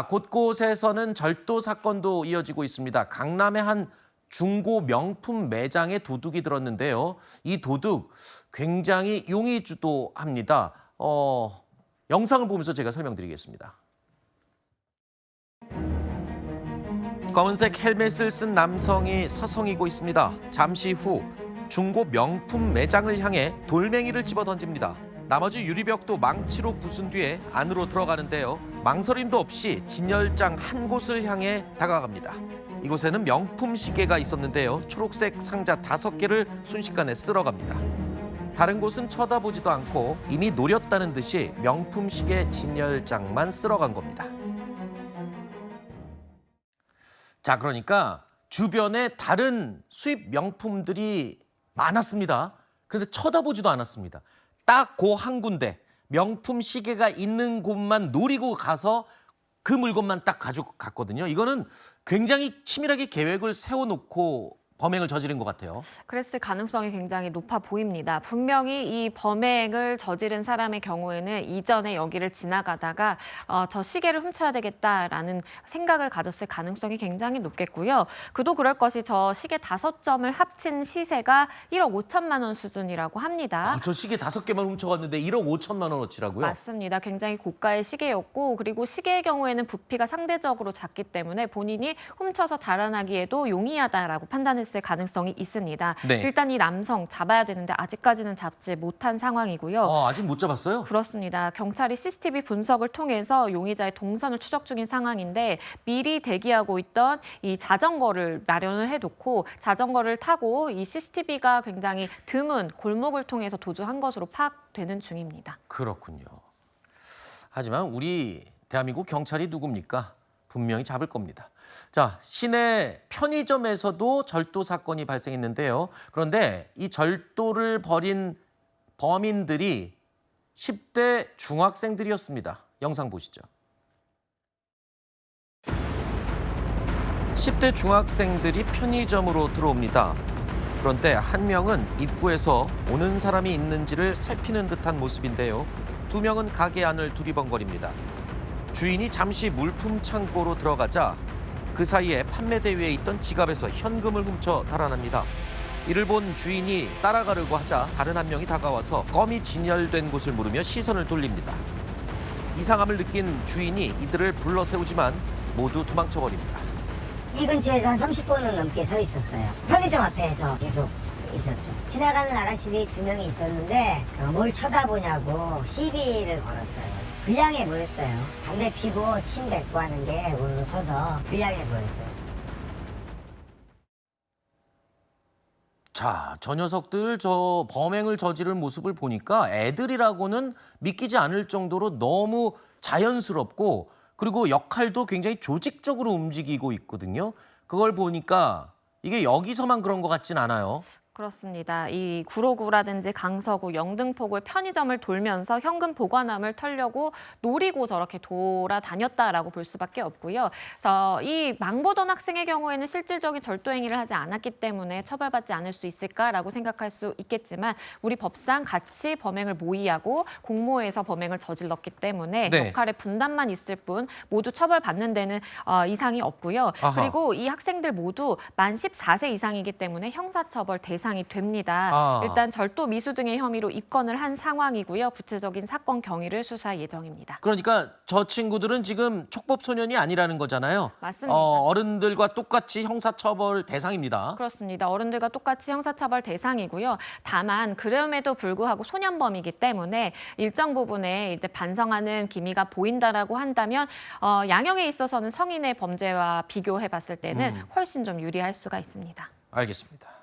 곳곳에서는 절도 사건도 이어지고 있습니다. 강남의 한 중고 명품 매장에 도둑이 들었는데요. 이 도둑 굉장히 용의주도합니다. 영상을 보면서 제가 설명드리겠습니다. 검은색 헬멧을 쓴 남성이 서성이고 있습니다. 잠시 후 중고 명품 매장을 향해 돌멩이를 집어던집니다. 나머지 유리벽도 망치로 부순 뒤에 안으로 들어가는데요. 망설임도 없이 진열장 한 곳을 향해 다가갑니다. 이곳에는 명품 시계가 있었는데요. 초록색 상자 5개를 순식간에 쓸어갑니다. 다른 곳은 쳐다보지도 않고 이미 노렸다는 듯이 명품 시계 진열장만 쓸어간 겁니다. 자, 그러니까 주변에 다른 수입 명품들이 많았습니다. 그런데 쳐다보지도 않았습니다. 딱 그 한 군데 명품 시계가 있는 곳만 노리고 가서 그 물건만 딱 가지고 갔거든요. 이거는 굉장히 치밀하게 계획을 세워놓고 범행을 저지른 것 같아요. 그랬을 가능성이 굉장히 높아 보입니다. 분명히 이 범행을 저지른 사람의 경우에는 이전에 여기를 지나가다가 저 시계를 훔쳐야 되겠다라는 생각을 가졌을 가능성이 굉장히 높겠고요. 그도 그럴 것이 저 시계 5점을 합친 시세가 1억 5천만 원 수준이라고 합니다. 저 시계 5개만 훔쳐갔는데 1억 5천만 원어치라고요? 맞습니다. 굉장히 고가의 시계였고 그리고 시계의 경우에는 부피가 상대적으로 작기 때문에 본인이 훔쳐서 달아나기에도 용이하다라고 판단했을 가능성이 있습니다. 네. 일단 이 남성 잡아야 되는데 아직까지는 잡지 못한 상황이고요. 아직 못 잡았어요? 그렇습니다. 경찰이 CCTV 분석을 통해서 용의자의 동선을 추적 중인 상황인데 미리 대기하고 있던 이 자전거를 마련을 해놓고 자전거를 타고 이 CCTV가 굉장히 드문 골목을 통해서 도주한 것으로 파악되는 중입니다. 그렇군요. 하지만 우리 대한민국 경찰이 누굽니까? 분명히 잡을 겁니다. 자, 시내 편의점에서도 절도 사건이 발생했는데요. 그런데 이 절도를 벌인 범인들이 10대 중학생들이었습니다. 영상 보시죠. 10대 중학생들이 편의점으로 들어옵니다. 그런데 한 명은 입구에서 오는 사람이 있는지를 살피는 듯한 모습인데요. 2명은 가게 안을 두리번거립니다. 주인이 잠시 물품 창고로 들어가자 그 사이에 판매대 위에 있던 지갑에서 현금을 훔쳐 달아납니다. 이를 본 주인이 따라가려고 하자 다른 한 명이 다가와서 껌이 진열된 곳을 물으며 시선을 돌립니다. 이상함을 느낀 주인이 이들을 불러 세우지만 모두 도망쳐버립니다. 이 근처에서 한 30분은 넘게 서 있었어요. 편의점 앞에서 계속 있었죠. 지나가는 아가씨들이 2명이 있었는데 뭘 쳐다보냐고 시비를 걸었어요. 불량해 보였어요. 담배 피고 침 뱉고 하는데 서서 불량해 보였어요. 자, 저 녀석들 저 범행을 저지른 모습을 보니까 애들이라고는 믿기지 않을 정도로 너무 자연스럽고 그리고 역할도 굉장히 조직적으로 움직이고 있거든요. 그걸 보니까 이게 여기서만 그런 것 같진 않아요. 그렇습니다. 이 구로구라든지 강서구, 영등포구의 편의점을 돌면서 현금 보관함을 털려고 노리고 저렇게 돌아다녔다라고 볼 수밖에 없고요. 이 망보던 학생의 경우에는 실질적인 절도 행위를 하지 않았기 때문에 처벌받지 않을 수 있을까라고 생각할 수 있겠지만 우리 법상 같이 범행을 모의하고 공모해서 범행을 저질렀기 때문에 네. 역할의 분담만 있을 뿐 모두 처벌받는 데는 이상이 없고요. 아하. 그리고 이 학생들 모두 만 14세 이상이기 때문에 형사처벌 대상이 됩니다. 일단 절도 미수 등의 혐의로 입건을 한 상황이고요. 구체적인 사건 경위를 수사 예정입니다. 그러니까 저 친구들은 지금 촉법 소년이 아니라는 거잖아요. 맞습니다. 어른들과 똑같이 형사처벌 대상입니다. 그렇습니다. 어른들과 똑같이 형사처벌 대상이고요. 다만 그럼에도 불구하고 소년범이기 때문에 일정 부분에 이제 반성하는 기미가 보인다라고 한다면 양형에 있어서는 성인의 범죄와 비교해봤을 때는 훨씬 좀 유리할 수가 있습니다. 알겠습니다.